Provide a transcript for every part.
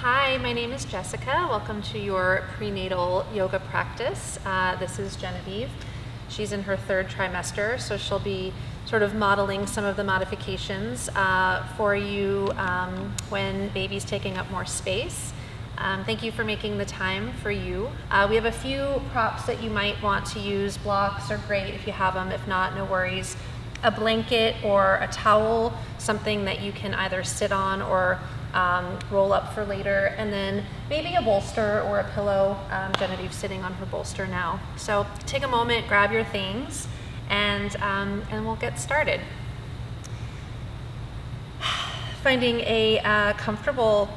Hi, my name is Jessica. Welcome to your prenatal yoga practice. This is Genevieve. She's in her third trimester, so she'll be sort of modeling some of the modifications for you when baby's taking up more space. Thank you for making the time for you. We have a few props that you might want to use. Blocks are great if you have them. If not, no worries. A blanket or a towel, something that you can either sit on or roll up for later, and then maybe a bolster or a pillow. Genevieve's sitting on her bolster now. So take a moment, grab your things, and we'll get started. Finding a comfortable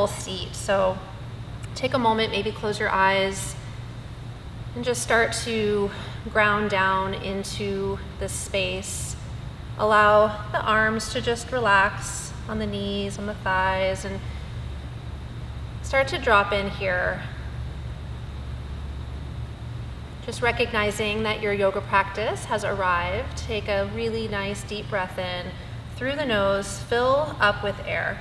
seat. So take a moment, maybe close your eyes, and just start to ground down into this space. Allow the arms to just relax on the knees, on the thighs, and start to drop in here. Just recognizing that your yoga practice has arrived. Take a really nice deep breath in through the nose, fill up with air,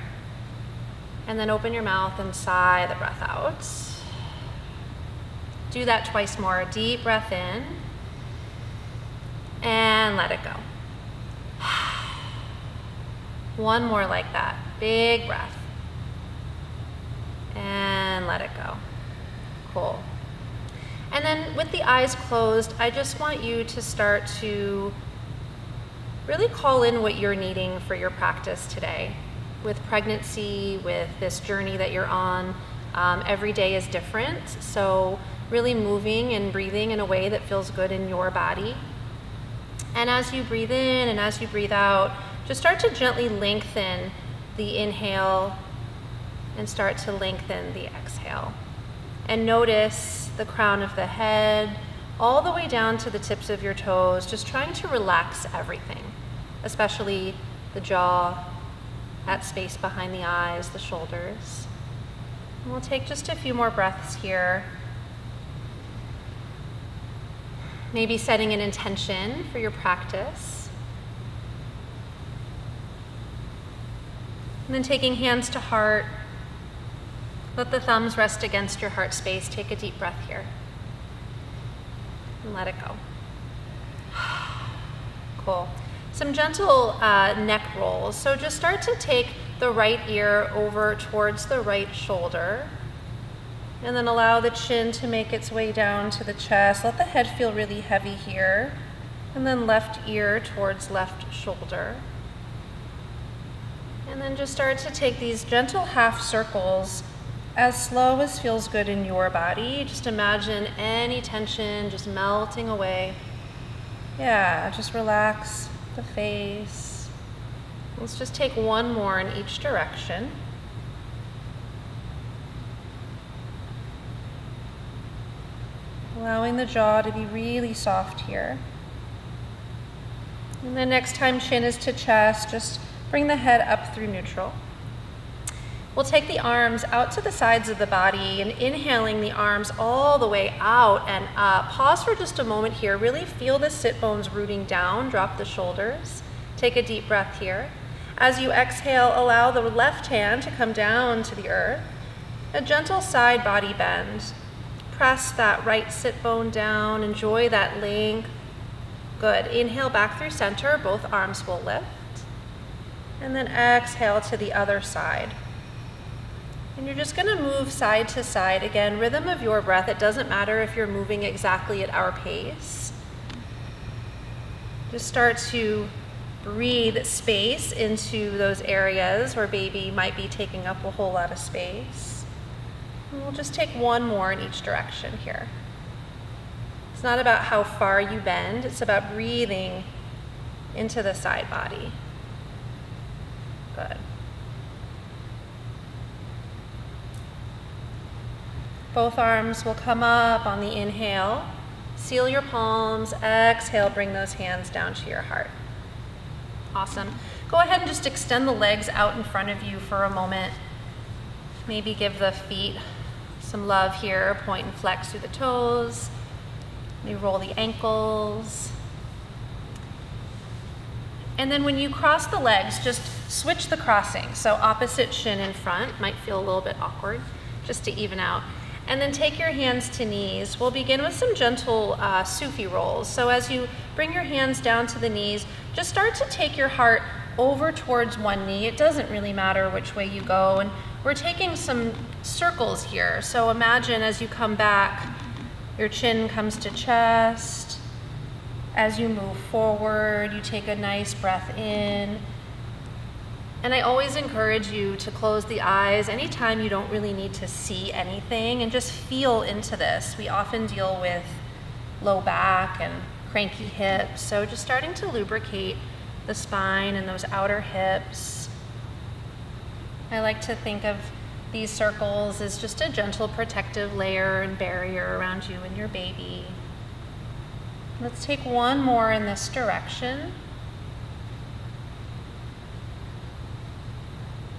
and then open your mouth and sigh the breath out. Do that twice more. Deep breath in and let it go. One more like that. Big breath. And let it go. Cool. And then with the eyes closed, I just want you to start to really call in what you're needing for your practice today. With pregnancy, with this journey that you're on, every day is different. So really moving and breathing in a way that feels good in your body. And as you breathe in and as you breathe out, just start to gently lengthen the inhale and start to lengthen the exhale. And notice the crown of the head all the way down to the tips of your toes, just trying to relax everything, especially the jaw, that space behind the eyes, the shoulders. And we'll take just a few more breaths here. Maybe setting an intention for your practice. And then taking hands to heart. Let the thumbs rest against your heart space. Take a deep breath here. And let it go. Cool. Some gentle neck rolls. So just start to take the right ear over towards the right shoulder. And then allow the chin to make its way down to the chest. Let the head feel really heavy here. And then left ear towards left shoulder. And then just start to take these gentle half circles as slow as feels good in your body. Just imagine any tension just melting away. Yeah, just relax the face. Let's just take one more in each direction. Allowing the jaw to be really soft here. And then next time chin is to chest, just bring the head up through neutral. We'll take the arms out to the sides of the body and inhaling the arms all the way out and up. Pause for just a moment here. Really feel the sit bones rooting down. Drop the shoulders. Take a deep breath here. As you exhale, allow the left hand to come down to the earth. A gentle side body bend. Press that right sit bone down. Enjoy that length. Good. Inhale back through center. Both arms will lift. And then exhale to the other side. And you're just going to move side to side. Again, rhythm of your breath. It doesn't matter if you're moving exactly at our pace. Just start to breathe space into those areas where baby might be taking up a whole lot of space. And we'll just take one more in each direction here. It's not about how far you bend. It's about breathing into the side body. Good. Both arms will come up on the inhale. Seal your palms. Exhale, bring those hands down to your heart. Awesome. Go ahead and just extend the legs out in front of you for a moment. Maybe give the feet some love here. Point and flex through the toes. Maybe roll the ankles. And then when you cross the legs, just switch the crossing. So opposite shin in front, might feel a little bit awkward, just to even out. And then take your hands to knees. We'll begin with some gentle Sufi Rolls. So as you bring your hands down to the knees, just start to take your heart over towards one knee. It doesn't really matter which way you go. And we're taking some circles here. So imagine as you come back, your chin comes to chest. As you move forward, you take a nice breath in. And I always encourage you to close the eyes anytime you don't really need to see anything and just feel into this. We often deal with low back and cranky hips, so just starting to lubricate the spine and those outer hips. I like to think of these circles as just a gentle protective layer and barrier around you and your baby. Let's take one more in this direction.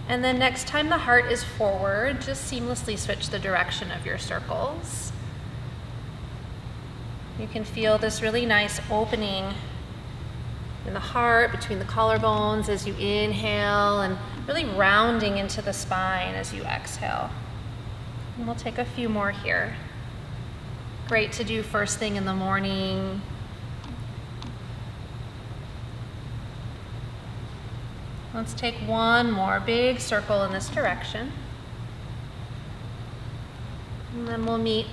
And then next time the heart is forward, just seamlessly switch the direction of your circles. You can feel this really nice opening in the heart between the collarbones as you inhale and really rounding into the spine as you exhale. And we'll take a few more here. Great to do first thing in the morning. Let's take one more big circle in this direction. And then we'll meet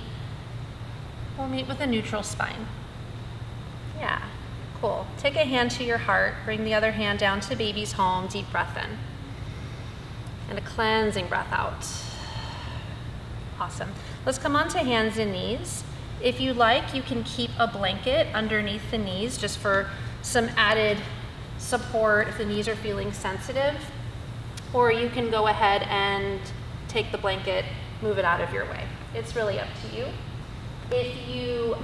with a neutral spine. Yeah, cool. Take a hand to your heart, bring the other hand down to baby's home, deep breath in. And a cleansing breath out. Awesome. Let's come on to hands and knees. If you like, you can keep a blanket underneath the knees just for some added support if the knees are feeling sensitive, or you can go ahead and take the blanket, move it out of your way. It's really up to you. If you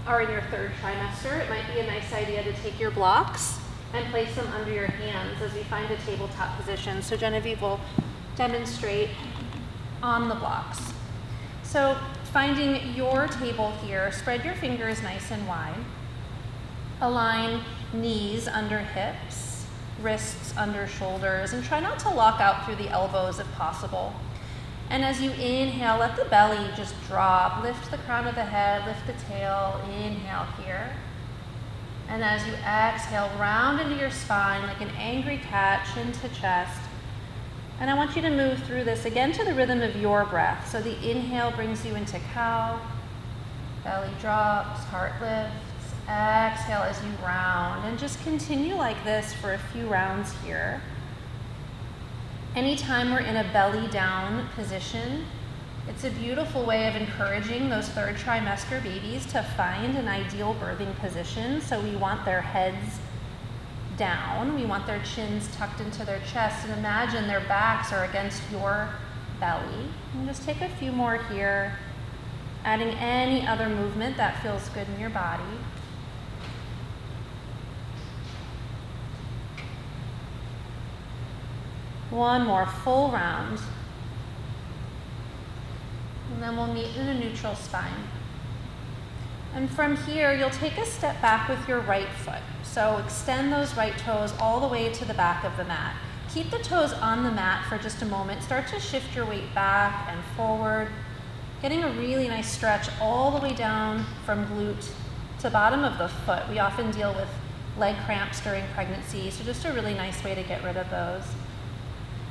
are in your third trimester, it might be a nice idea to take your blocks and place them under your hands as we find a tabletop position. So Genevieve will demonstrate on the blocks. So finding your table here, spread your fingers nice and wide. Align knees under hips, wrists under shoulders, and try not to lock out through the elbows if possible. And as you inhale, let the belly just drop. Lift the crown of the head, lift the tail, inhale here. And as you exhale, round into your spine like an angry cat, chin to chest. And I want you to move through this again to the rhythm of your breath. So the inhale brings you into cow, belly drops, heart lifts. Exhale as you round, and just continue like this for a few rounds here. Anytime we're in a belly down position, it's a beautiful way of encouraging those third trimester babies to find an ideal birthing position. So we want their heads down, we want their chins tucked into their chest, and imagine their backs are against your belly. And just take a few more here, adding any other movement that feels good in your body. One more full round. And then we'll meet in a neutral spine. And from here, you'll take a step back with your right foot. So extend those right toes all the way to the back of the mat. Keep the toes on the mat for just a moment. Start to shift your weight back and forward, getting a really nice stretch all the way down from glute to bottom of the foot. We often deal with leg cramps during pregnancy, so just a really nice way to get rid of those.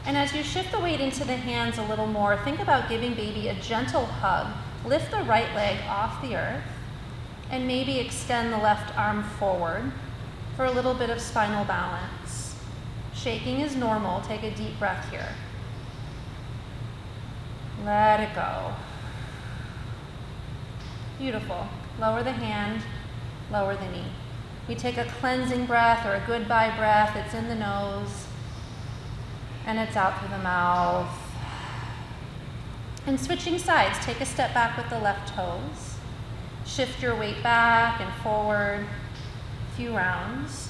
And as you shift the weight into the hands a little more, think about giving baby a gentle hug. Lift the right leg off the earth and maybe extend the left arm forward for a little bit of spinal balance. Shaking is normal. Take a deep breath here. Let it go. Beautiful. Lower the hand, lower the knee. We take a cleansing breath or a goodbye breath. It's in the nose. And it's out through the mouth. And switching sides, take a step back with the left toes. Shift your weight back and forward, a few rounds.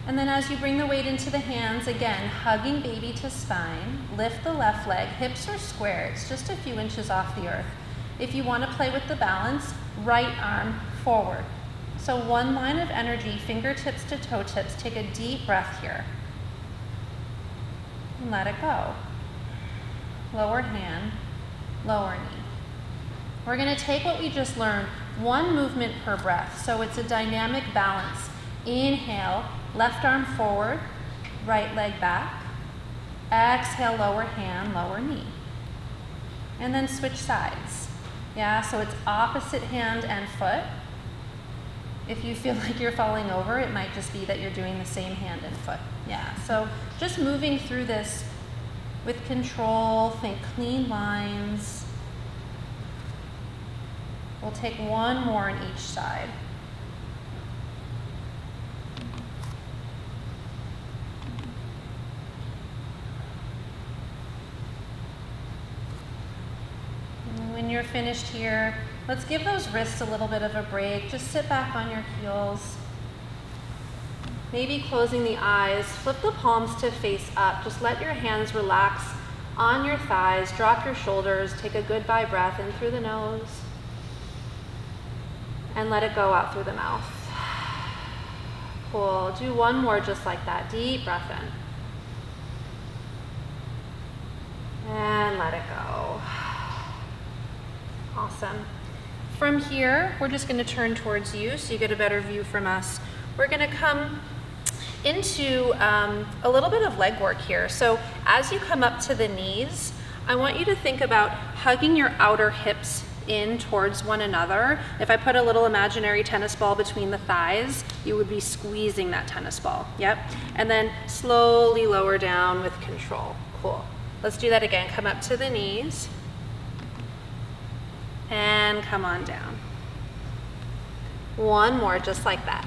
And then as you bring the weight into the hands, again, hugging baby to spine, lift the left leg, hips are square, it's just a few inches off the earth. If you want to play with the balance, right arm forward. So one line of energy, fingertips to toe tips. Take a deep breath here. And let it go. Lower hand, lower knee. We're going to take what we just learned, one movement per breath. So it's a dynamic balance. Inhale, left arm forward, right leg back. Exhale, lower hand, lower knee. And then switch sides. Yeah, so it's opposite hand and foot. If you feel like you're falling over, it might just be that you're doing the same hand and foot. Yeah, so just moving through this with control, think clean lines. We'll take one more on each side. And when you're finished here, let's give those wrists a little bit of a break. Just sit back on your heels. Maybe closing the eyes, flip the palms to face up. Just let your hands relax on your thighs, drop your shoulders, take a goodbye breath in through the nose, and let it go out through the mouth. Cool, do one more just like that, deep breath in. And let it go. Awesome. From here, we're just gonna turn towards you so you get a better view from us. We're gonna come into a little bit of leg work here. So as you come up to the knees, I want you to think about hugging your outer hips in towards one another. If I put a little imaginary tennis ball between the thighs, you would be squeezing that tennis ball. Yep. And then slowly lower down with control. Cool. Let's do that again. Come up to the knees and come on down. One more just like that.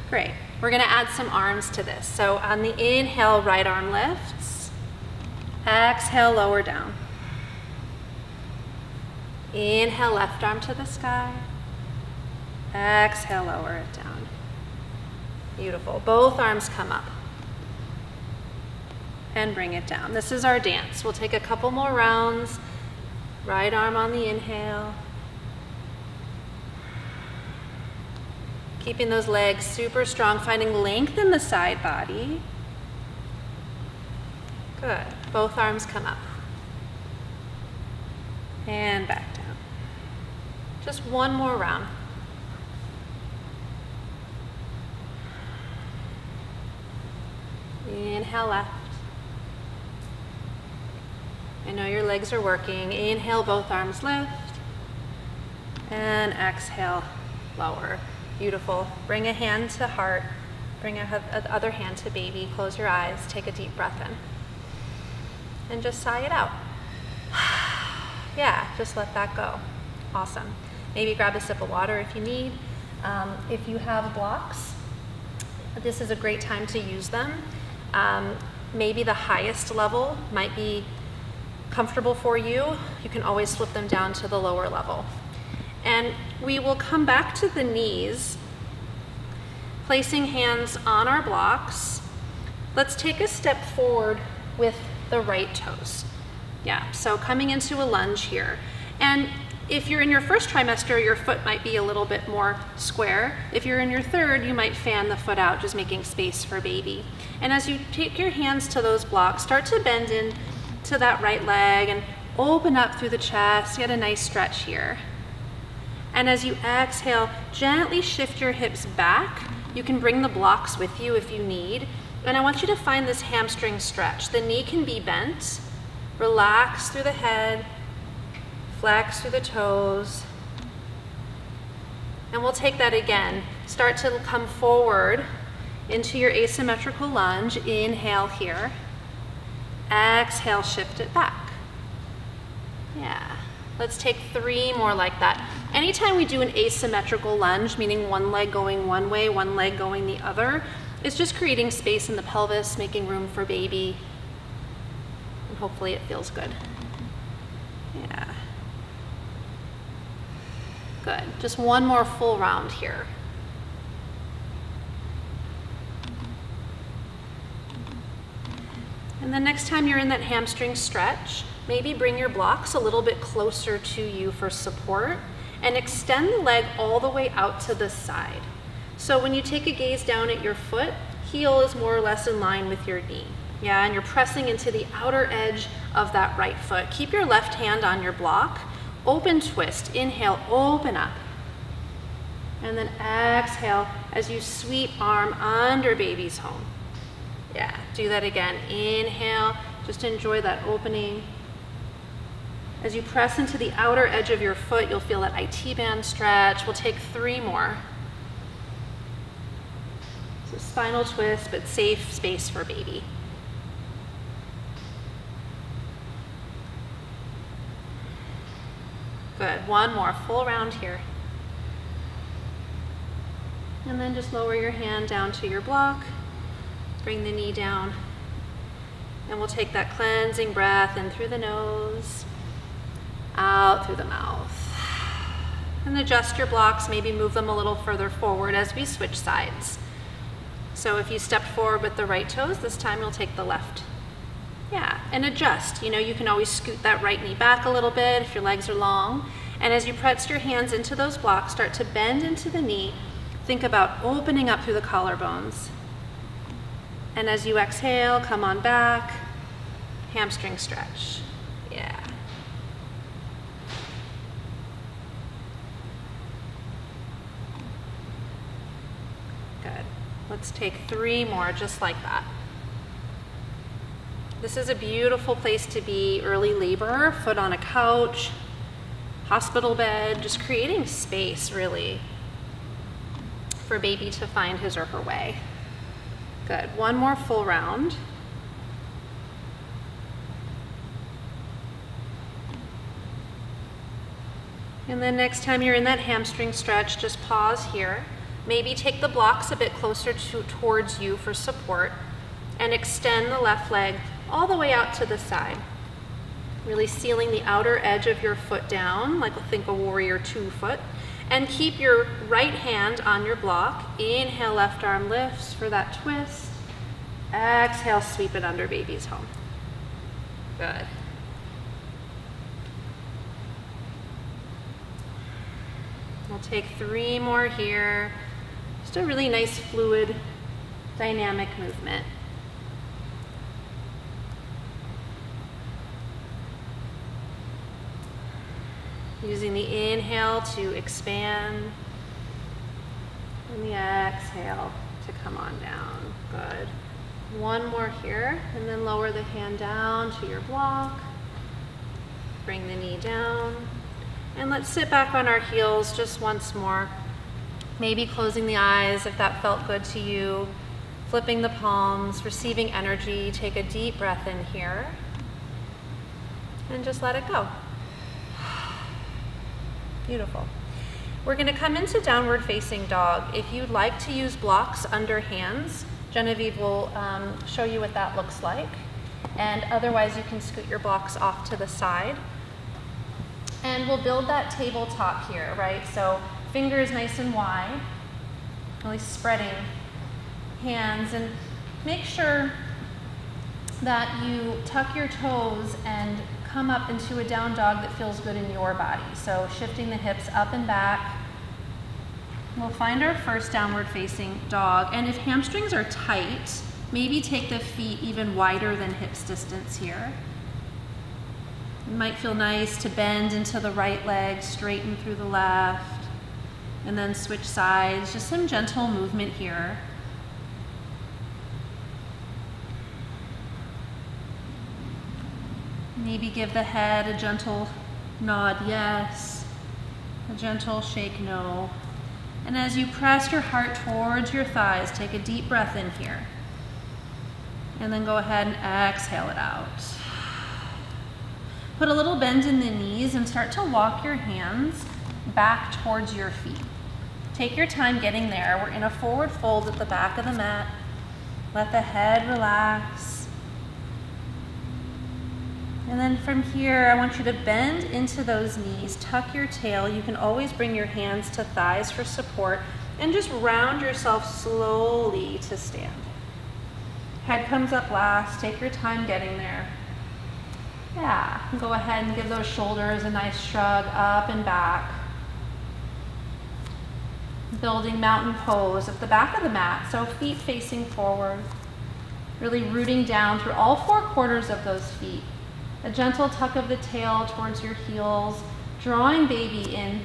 Great. We're going to add some arms to this. So on the inhale, right arm lifts. Exhale, lower down. Inhale, left arm to the sky. Exhale, lower it down. Beautiful. Both arms come up. And bring it down. This is our dance. We'll take a couple more rounds. Right arm on the inhale. Keeping those legs super strong, finding length in the side body. Good. Both arms come up. And back down. Just one more round. Inhale left. I know your legs are working. Inhale, both arms lift. And exhale, lower. Beautiful. Bring a hand to heart. Bring the other hand to baby. Close your eyes. Take a deep breath in. And just sigh it out. Yeah, just let that go. Awesome. Maybe grab a sip of water if you need. If you have blocks, this is a great time to use them. Maybe the highest level might be comfortable for you. You can always flip them down to the lower level. And we will come back to the knees, placing hands on our blocks. Let's take a step forward with the right toes. Yeah, so coming into a lunge here. And if you're in your first trimester, your foot might be a little bit more square. If you're in your third, you might fan the foot out, just making space for baby. And as you take your hands to those blocks, start to bend in to that right leg and open up through the chest. Get a nice stretch here. And as you exhale, gently shift your hips back. You can bring the blocks with you if you need. And I want you to find this hamstring stretch. The knee can be bent. Relax through the head. Flex through the toes. And we'll take that again. Start to come forward into your asymmetrical lunge. Inhale here. Exhale, shift it back. Yeah. Let's take 3 more like that. Anytime we do an asymmetrical lunge, meaning one leg going one way, one leg going the other, it's just creating space in the pelvis, making room for baby, and hopefully it feels good. Yeah. Good. Just one more full round here. And the next time you're in that hamstring stretch, maybe bring your blocks a little bit closer to you for support and extend the leg all the way out to the side. So when you take a gaze down at your foot, heel is more or less in line with your knee. Yeah, and you're pressing into the outer edge of that right foot. Keep your left hand on your block. Open twist. Inhale, open up. And then exhale as you sweep arm under baby's home. Yeah, do that again. Inhale, just enjoy that opening. As you press into the outer edge of your foot, you'll feel that IT band stretch. We'll take 3 more. So spinal twist, but safe space for baby. Good, 1 more, full round here. And then just lower your hand down to your block. Bring the knee down. And we'll take that cleansing breath in through the nose, out through the mouth. And adjust your blocks, maybe move them a little further forward as we switch sides. So if you stepped forward with the right toes, this time you'll take the left. Yeah, and adjust. You know, you can always scoot that right knee back a little bit if your legs are long. And as you press your hands into those blocks, start to bend into the knee. Think about opening up through the collarbones. And as you exhale, come on back, hamstring stretch. Yeah. Good. Let's take 3 more just like that. This is a beautiful place to be early labor, foot on a couch, hospital bed, just creating space really for baby to find his or her way. Good, 1 more full round. And then next time you're in that hamstring stretch, just pause here. Maybe take the blocks a bit closer towards you for support and extend the left leg all the way out to the side. Really sealing the outer edge of your foot down, like think a warrior 2 foot. And keep your right hand on your block. Inhale, left arm lifts for that twist. Exhale, sweep it under baby's home. Good. We'll take 3 more here. Just a really nice fluid, dynamic movement. Using the inhale to expand and the exhale to come on down. Good. 1 more here, and then lower the hand down to your block. Bring the knee down. And let's sit back on our heels just once more. Maybe closing the eyes if that felt good to you. Flipping the palms, receiving energy. Take a deep breath in here. And just let it go. Beautiful. We're going to come into downward facing dog. If you'd like to use blocks under hands, Genevieve will show you what that looks like. And otherwise you can scoot your blocks off to the side. And we'll build that tabletop here, right? So fingers nice and wide, really spreading hands, and make sure that you tuck your toes and come up into a down dog that feels good in your body. So shifting the hips up and back. We'll find our first downward facing dog. And if hamstrings are tight, maybe take the feet even wider than hips distance here. It might feel nice to bend into the right leg, straighten through the left, and then switch sides. Just some gentle movement here. Maybe give the head a gentle nod yes, a gentle shake no. And as you press your heart towards your thighs, take a deep breath in here. And then go ahead and exhale it out. Put a little bend in the knees and start to walk your hands back towards your feet. Take your time getting there. We're in a forward fold at the back of the mat. Let the head relax. And then from here, I want you to bend into those knees, tuck your tail. You can always bring your hands to thighs for support, and just round yourself slowly to stand. Head comes up last, take your time getting there. Yeah, go ahead and give those shoulders a nice shrug up and back. Building mountain pose at the back of the mat, so feet facing forward. Really rooting down through all 4 quarters of those feet. A gentle tuck of the tail towards your heels, drawing baby in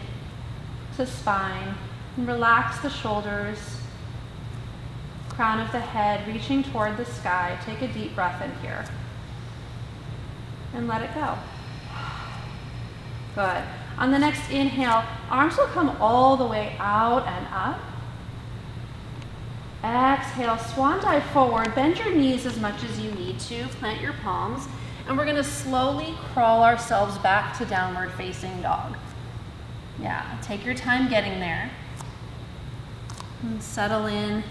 to spine. And relax the shoulders, crown of the head reaching toward the sky. Take a deep breath in here. And let it go. Good. On the next inhale, arms will come all the way out and up. Exhale, swan dive forward. Bend your knees as much as you need to. Plant your palms. And we're going to slowly crawl ourselves back to downward facing dog. Yeah, take your time getting there. And settle in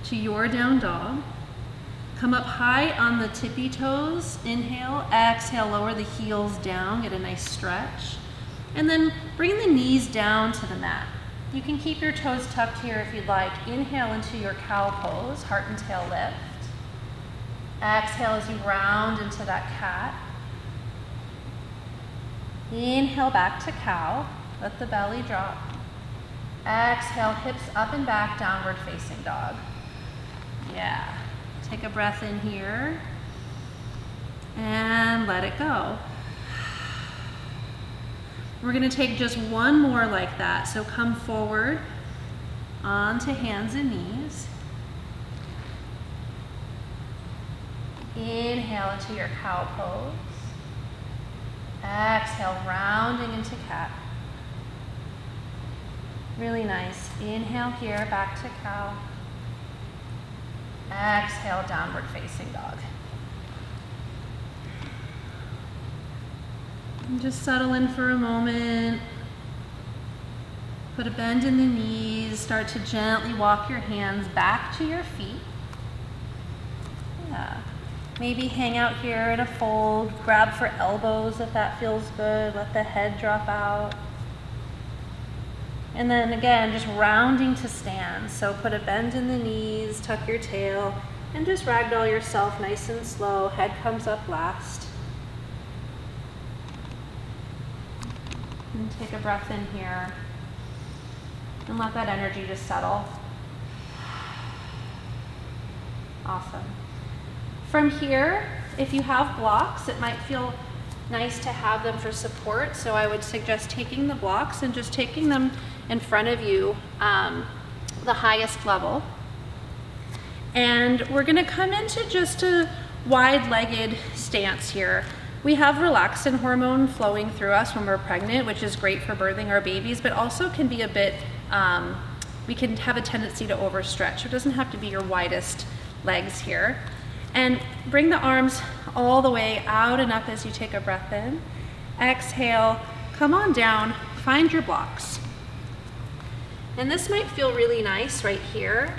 to your down dog. Come up high on the tippy toes. Inhale, exhale, lower the heels down, get a nice stretch. And then bring the knees down to the mat. You can keep your toes tucked here if you'd like. Inhale into your cow pose, heart and tail lift. Exhale as you round into that cat. Inhale back to cow. Let the belly drop. Exhale, hips up and back, downward facing dog. Yeah. Take a breath in here. And let it go. We're going to take just one more like that. So come forward onto hands and knees. Inhale into your cow pose. Exhale, rounding into cat. Really nice. Inhale here, back to cow. Exhale, downward facing dog. And just settle in for a moment. Put a bend in the knees. Start to gently walk your hands back to your feet. Yeah. Maybe hang out here in a fold. Grab for elbows if that feels good. Let the head drop out. And then again, just rounding to stand. So put a bend in the knees, tuck your tail, and just ragdoll yourself nice and slow. Head comes up last. And take a breath in here. And let that energy just settle. Awesome. From here, if you have blocks, it might feel nice to have them for support. So I would suggest taking the blocks and just taking them in front of you, the highest level. And we're gonna come into just a wide-legged stance here. We have relaxin hormone flowing through us when we're pregnant, which is great for birthing our babies, but also can be a bit, we can have a tendency to overstretch. It doesn't have to be your widest legs here. And bring the arms all the way out and up as you take a breath in. Exhale, come on down, find your blocks. And this might feel really nice right here.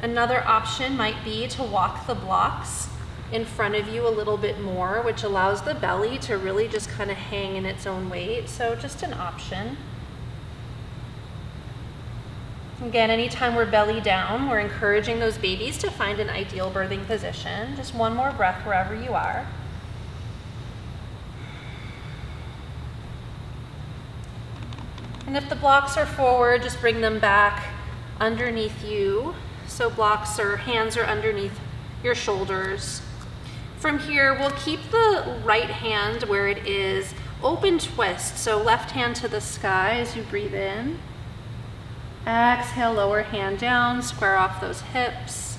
Another option might be to walk the blocks in front of you a little bit more, which allows the belly to really just kind of hang in its own weight. So just an option. Again, anytime we're belly down, we're encouraging those babies to find an ideal birthing position. Just one more breath wherever you are. And if the blocks are forward, just bring them back underneath you. So blocks or hands are underneath your shoulders. From here, we'll keep the right hand where it is. Open twist, so left hand to the sky as you breathe in. Exhale, lower hand down, square off those hips.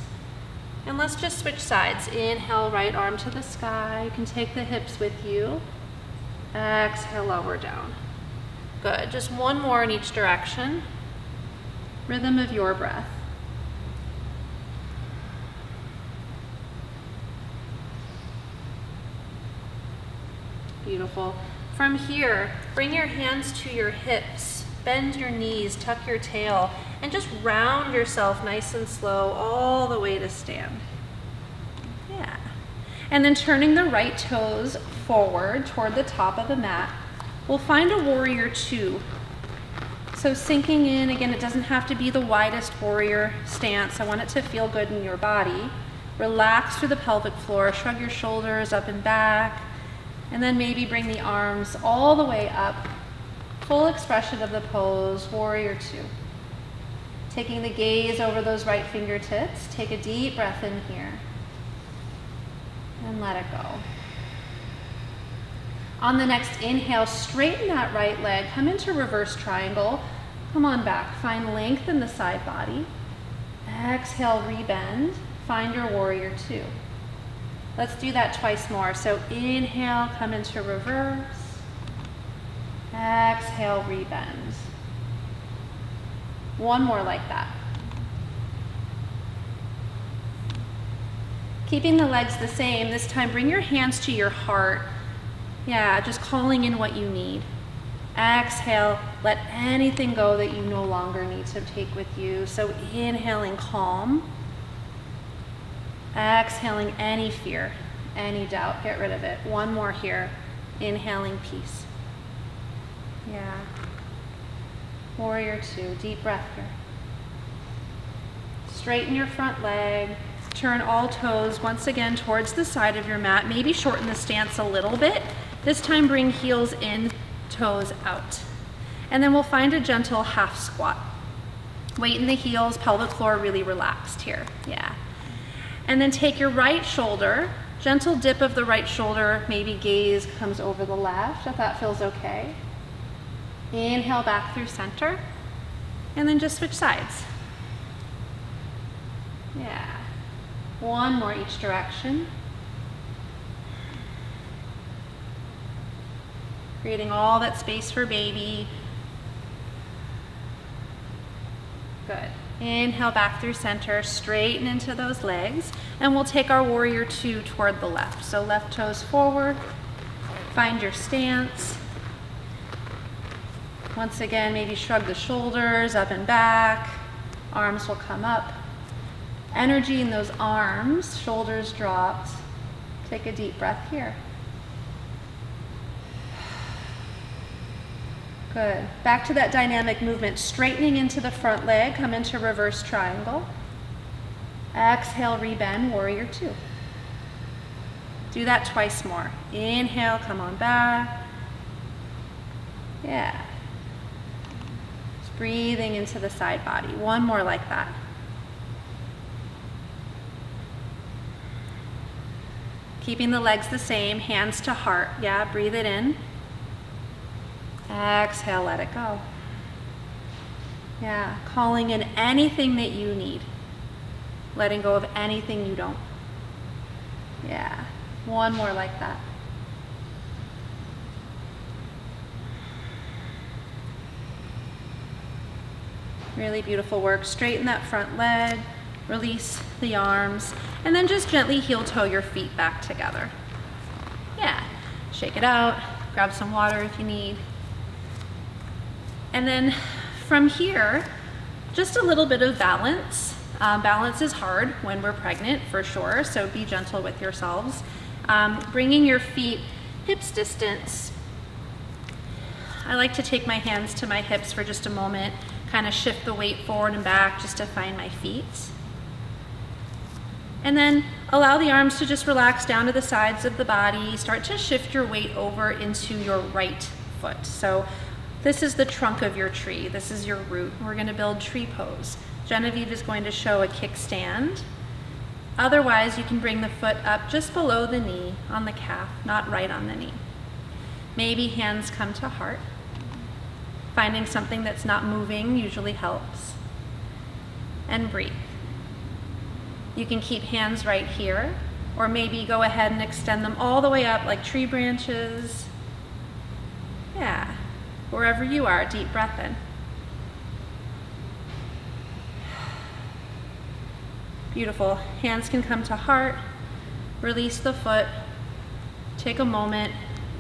And let's just switch sides. Inhale, right arm to the sky. You can take the hips with you. Exhale, lower down. Good, just one more in each direction. Rhythm of your breath. Beautiful. From here, bring your hands to your hips. Bend your knees, tuck your tail, and just round yourself nice and slow all the way to stand. Yeah. And then turning the right toes forward toward the top of the mat, we'll find a warrior two. So sinking in, again, it doesn't have to be the widest warrior stance. I want it to feel good in your body. Relax through the pelvic floor, shrug your shoulders up and back, And then maybe bring the arms all the way up. Full expression of the pose, warrior two. Taking the gaze over those right fingertips. Take a deep breath in here. And let it go. On the next inhale, straighten that right leg. Come into reverse triangle. Come on back. Find length in the side body. Exhale, rebend. Find your warrior two. Let's do that twice more. So inhale, come into reverse. Exhale, rebend. One more like that. Keeping the legs the same, this time bring your hands to your heart. Yeah, just calling in what you need. Exhale, let anything go that you no longer need to take with you. So inhaling calm. Exhaling any fear, any doubt, get rid of it. One more here. Inhaling peace. Yeah. Warrior two, deep breath here. Straighten your front leg. Turn all toes once again towards the side of your mat. Maybe shorten the stance a little bit. This time bring heels in, toes out. And then we'll find a gentle half squat. Weight in the heels, pelvic floor really relaxed here. Yeah. And then take your right shoulder, gentle dip of the right shoulder, maybe gaze comes over the left, if that feels okay. Inhale back through center, and then just switch sides. Yeah. One more each direction. Creating all that space for baby. Good. Inhale back through center, straighten into those legs, and we'll take our warrior two toward the left. So left toes forward, find your stance. Once again, maybe shrug the shoulders up and back. Arms will come up. Energy in those arms, shoulders dropped. Take a deep breath here. Good. Back to that dynamic movement, straightening into the front leg, come into reverse triangle. Exhale, rebend, warrior two. Do that twice more. Inhale, come on back. Yeah. Just breathing into the side body. One more like that. Keeping the legs the same, hands to heart. Yeah, breathe it in. Exhale, let it go. Yeah, calling in anything that you need. Letting go of anything you don't. Yeah, one more like that. Really beautiful work. Straighten that front leg, release the arms, and then just gently heel toe your feet back together. Yeah, shake it out, grab some water if you need. And then from here, just a little bit of balance. Balance is hard when we're pregnant, for sure, so be gentle with yourselves. Bringing your feet hips distance. I like to take my hands to my hips for just a moment, kind of shift the weight forward and back just to find my feet. And then allow the arms to just relax down to the sides of the body. Start to shift your weight over into your right foot. So this is the trunk of your tree. This is your root. We're going to build tree pose. Genevieve is going to show a kickstand. Otherwise, you can bring the foot up just below the knee on the calf, not right on the knee. Maybe hands come to heart. Finding something that's not moving usually helps. And breathe. You can keep hands right here, or maybe go ahead and extend them all the way up like tree branches. Yeah. Wherever you are, deep breath in. Beautiful. Hands can come to heart. Release the foot. Take a moment.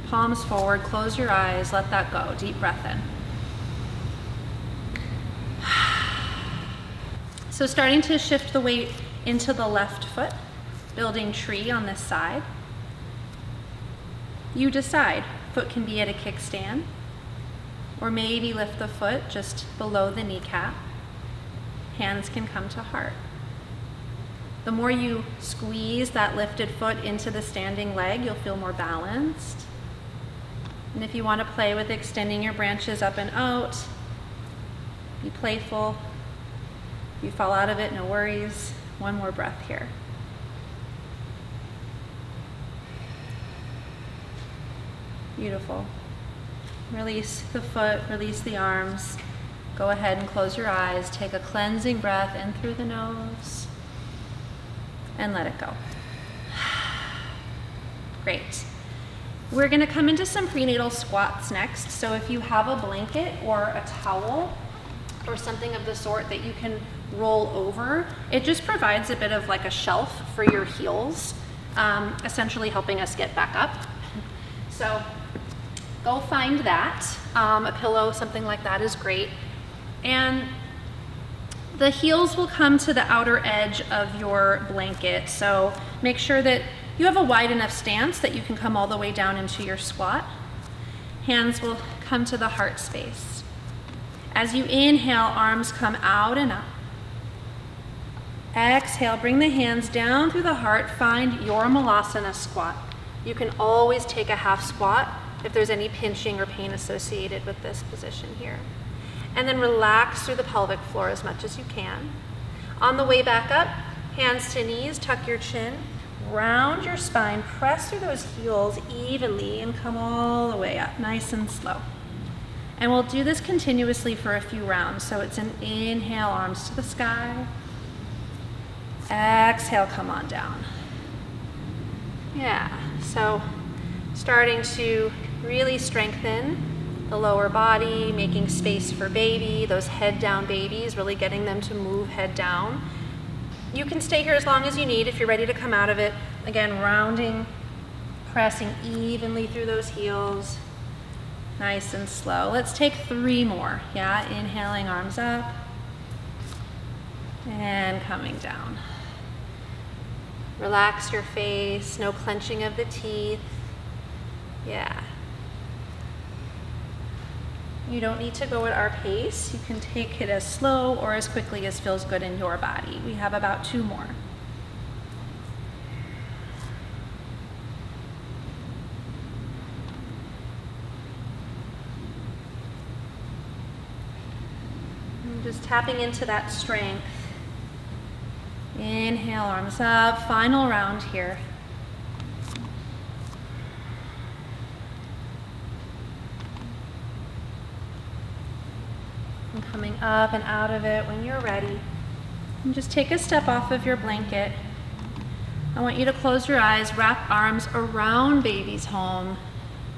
Palms forward. Close your eyes. Let that go. Deep breath in. So starting to shift the weight into the left foot. Building tree on this side. You decide. Foot can be at a kickstand. Or maybe lift the foot just below the kneecap. Hands can come to heart. The more you squeeze that lifted foot into the standing leg, you'll feel more balanced. And if you want to play with extending your branches up and out, be playful. If you fall out of it, no worries. One more breath here. Beautiful. Release the foot, release the arms. Go ahead and close your eyes. Take a cleansing breath in through the nose and let it go. Great. We're going to come into some prenatal squats next. So if you have a blanket or a towel or something of the sort that you can roll over, it just provides a bit of like a shelf for your heels, essentially helping us get back up. So go find that. A pillow, something like that is great. And the heels will come to the outer edge of your blanket. So make sure that you have a wide enough stance that you can come all the way down into your squat. Hands will come to the heart space. As you inhale, arms come out and up. Exhale, bring the hands down through the heart. Find your Malasana squat. You can always take a half squat if there's any pinching or pain associated with this position here. And then relax through the pelvic floor as much as you can. On the way back up, hands to knees, tuck your chin, round your spine, press through those heels evenly and come all the way up, nice and slow. And we'll do this continuously for a few rounds. So it's an inhale, arms to the sky. Exhale, come on down. Yeah, so starting to really strengthen the lower body, making space for baby, those head down babies, really getting them to move head down. You can stay here as long as you need if you're ready to come out of it. Again, rounding, pressing evenly through those heels, nice and slow. Let's take 3 more. Yeah, inhaling, arms up, and coming down. Relax your face, no clenching of the teeth. Yeah. You don't need to go at our pace. You can take it as slow or as quickly as feels good in your body. We have about 2 more. And just tapping into that strength. Inhale, arms up. Final round here. And coming up and out of it when you're ready. And just take a step off of your blanket. I want you to close your eyes, wrap arms around baby's home.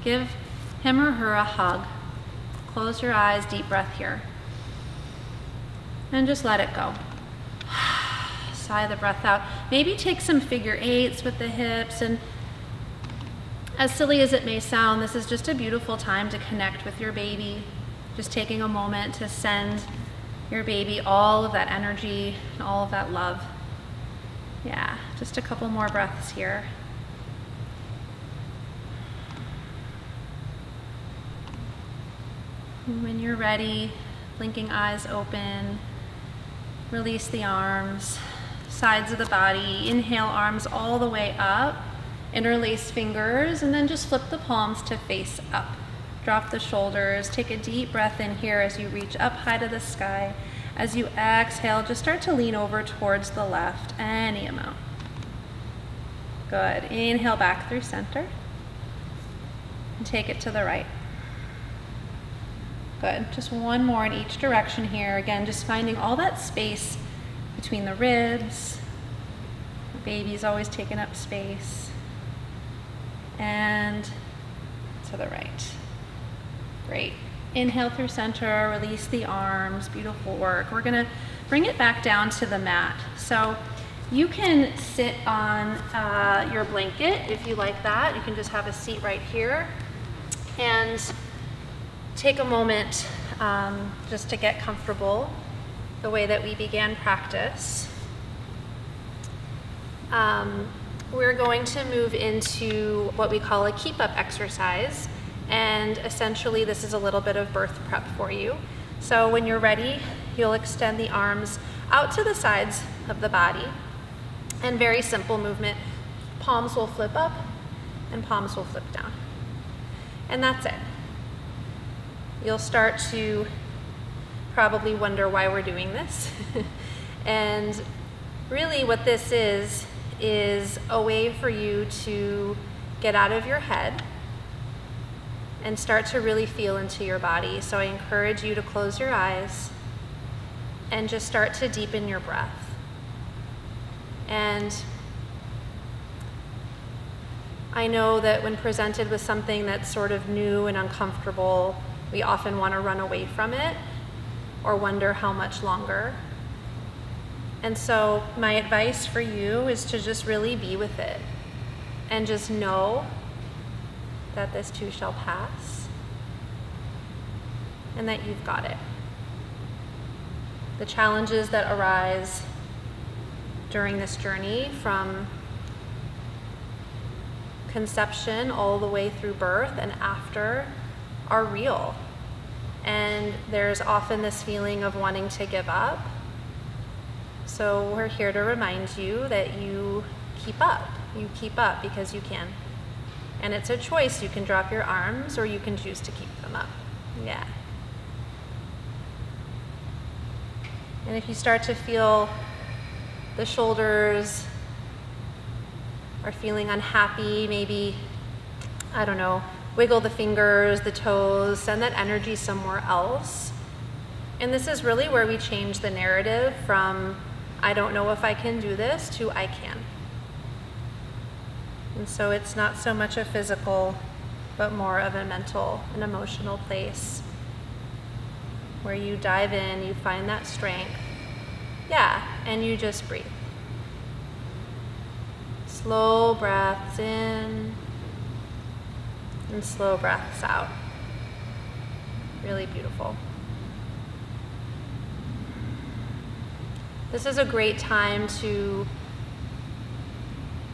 Give him or her a hug. Close your eyes, deep breath here. And just let it go. Sigh the breath out. Maybe take some figure 8s with the hips. And as silly as it may sound, this is just a beautiful time to connect with your baby. Just taking a moment to send your baby all of that energy and all of that love. Yeah, just a couple more breaths here. And when you're ready, blinking eyes open, release the arms, sides of the body. Inhale, arms all the way up, interlace fingers, and then just flip the palms to face up. Drop the shoulders, take a deep breath in here as you reach up high to the sky. As you exhale, just start to lean over towards the left, any amount. Good. Inhale back through center. And take it to the right. Good. Just one more in each direction here. Again, just finding all that space between the ribs. The baby's always taking up space. And to the right. Great. Inhale through center, release the arms, beautiful work. We're gonna bring it back down to the mat. So you can sit on your blanket if you like that. You can just have a seat right here and take a moment just to get comfortable the way that we began practice. We're going to move into what we call a keep-up exercise. And essentially, this is a little bit of birth prep for you. So when you're ready, you'll extend the arms out to the sides of the body. And very simple movement. Palms will flip up and palms will flip down. And that's it. you'll start to probably wonder why we're doing this. And really what this is a way for you to get out of your head and start to really feel into your body. So I encourage you to close your eyes and just start to deepen your breath. And I know that when presented with something that's sort of new and uncomfortable, we often want to run away from it or wonder how much longer. And so my advice for you is to just really be with it and just know that this too shall pass and that you've got it. The challenges that arise during this journey from conception all the way through birth and after are real. And there's often this feeling of wanting to give up. So we're here to remind you that you keep up. You keep up because you can. And it's a choice. You can drop your arms or you can choose to keep them up. Yeah. And if you start to feel the shoulders are feeling unhappy, maybe, I don't know, wiggle the fingers, the toes, send that energy somewhere else. And this is really where we change the narrative from, I don't know if I can do this, to I can. And so it's not so much a physical, but more of a mental and emotional place where you dive in, you find that strength. Yeah, and you just breathe. Slow breaths in and slow breaths out. Really beautiful. This is a great time to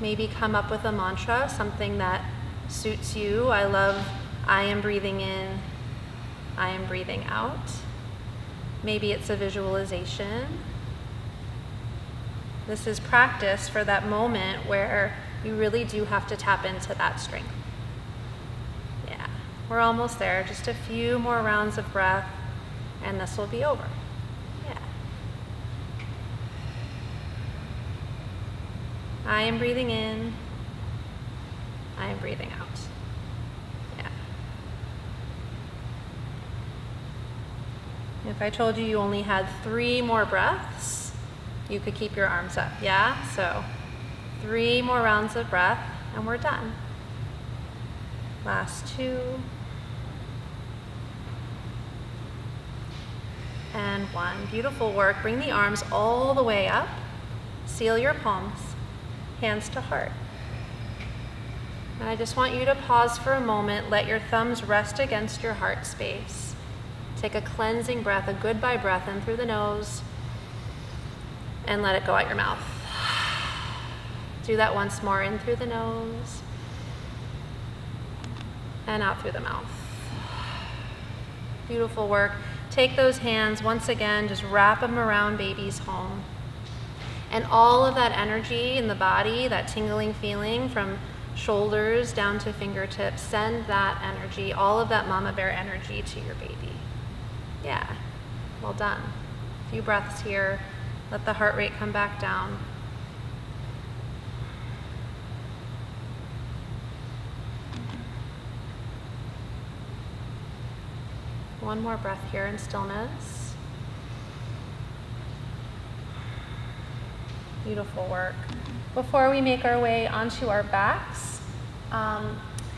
maybe come up with a mantra, something that suits you. I love I am breathing in, I am breathing out. Maybe it's a visualization. This is practice for that moment where you really do have to tap into that strength. Yeah, we're almost there. Just a few more rounds of breath, and this will be over. Yeah. I am breathing in. I am breathing out. Yeah. If I told you only had 3 more breaths, you could keep your arms up, yeah? So 3 more rounds of breath and we're done. Last 2. And 1. Beautiful work. Bring the arms all the way up. Seal your palms, hands to heart. And I just want you to pause for a moment. Let your thumbs rest against your heart space. Take a cleansing breath, a goodbye breath in through the nose. And let it go out your mouth. Do that once more, in through the nose and out through the mouth. Beautiful work. Take those hands once again, just wrap them around baby's home. And all of that energy in the body, that tingling feeling from shoulders down to fingertips, send that energy, all of that mama bear energy to your baby. Yeah, well done. A few breaths here. Let the heart rate come back down. One more breath here in stillness. Beautiful work. Before we make our way onto our backs,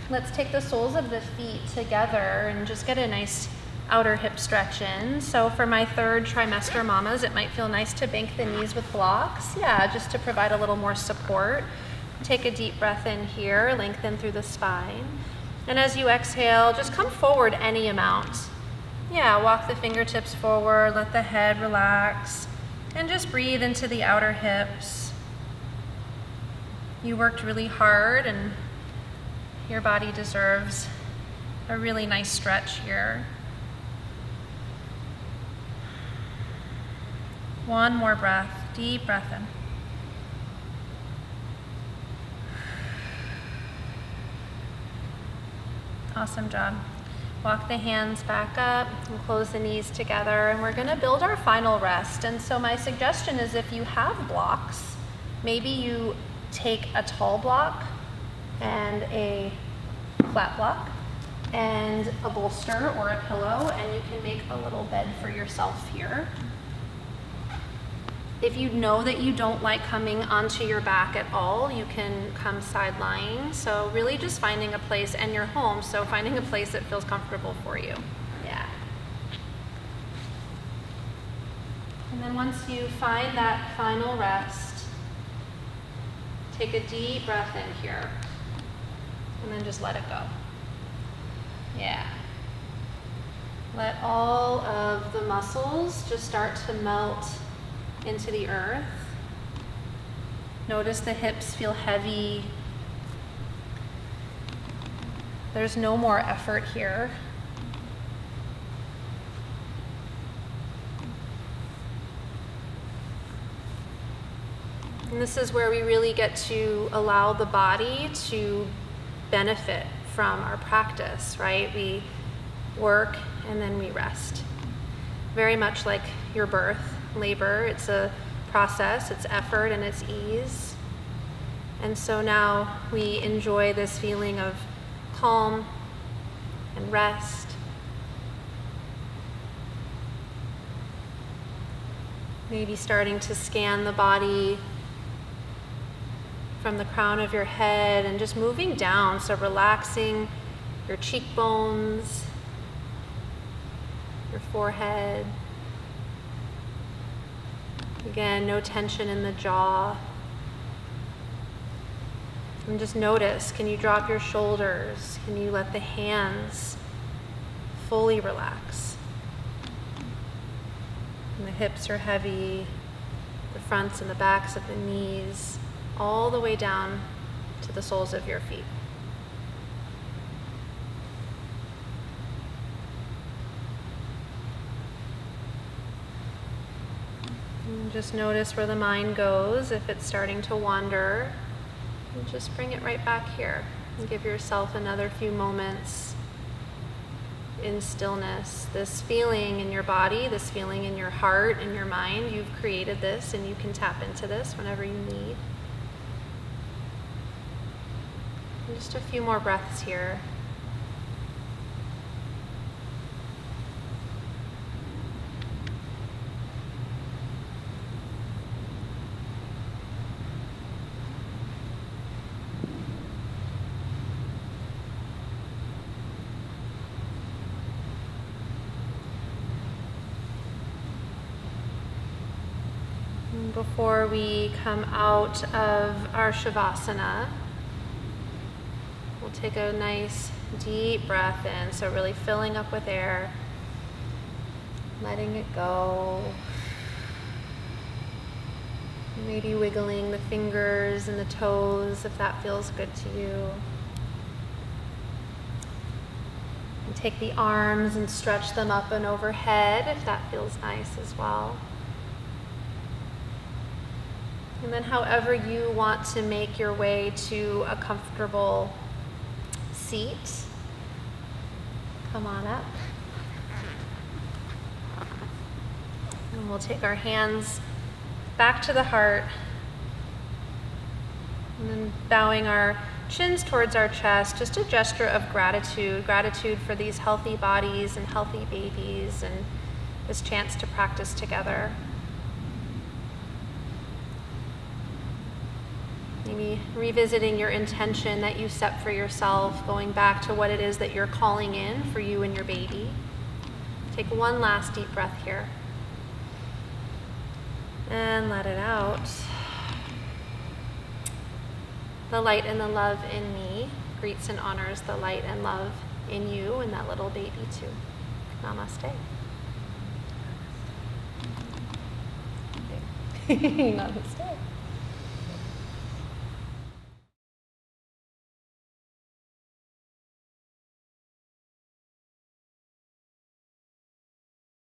let's take the soles of the feet together and just get a nice outer hip stretch in. So for my 3rd trimester mamas, it might feel nice to bank the knees with blocks. Yeah, just to provide a little more support. Take a deep breath in here, lengthen through the spine. And as you exhale, just come forward any amount. Yeah, walk the fingertips forward, let the head relax, and just breathe into the outer hips. You worked really hard and your body deserves a really nice stretch here. One more breath, deep breath in. Awesome job. Walk the hands back up and close the knees together, and we're going to build our final rest. And so my suggestion is, if you have blocks, maybe you take a tall block and a flat block and a bolster or a pillow, and you can make a little bed for yourself here. If you know that you don't like coming onto your back at all, you can come side lying. So really just finding a place, and you're home, so finding a place that feels comfortable for you. Yeah. And then once you find that final rest, take a deep breath in here, and then just let it go. Yeah. Let all of the muscles just start to melt into the earth. Notice the hips feel heavy. There's no more effort here. And this is where we really get to allow the body to benefit from our practice, right? We work and then we rest. Very much like your birth. Labor, it's a process, it's effort, and it's ease. And so now we enjoy this feeling of calm and rest. Maybe starting to scan the body from the crown of your head and just moving down, so relaxing your cheekbones, your forehead. Again, no tension in the jaw. And just notice, can you drop your shoulders? Can you let the hands fully relax? And the hips are heavy, the fronts and the backs of the knees, all the way down to the soles of your feet. Just notice where the mind goes. If it's starting to wander, just bring it right back here and give yourself another few moments in stillness. This feeling in your body, this feeling in your heart, in your mind, you've created this, and you can tap into this whenever you need. And just a few more breaths here. Before we come out of our Shavasana, we'll take a nice deep breath in, so really filling up with air, letting it go. Maybe wiggling the fingers and the toes if that feels good to you. And take the arms and stretch them up and overhead if that feels nice as well. And then however you want to make your way to a comfortable seat, come on up. And we'll take our hands back to the heart, and then bowing our chins towards our chest, just a gesture of gratitude for these healthy bodies and healthy babies and this chance to practice together. Maybe revisiting your intention that you set for yourself, going back to what it is that you're calling in for you and your baby. Take one last deep breath here. And let it out. The light and the love in me greets and honors the light and love in you and that little baby too. Namaste. Namaste.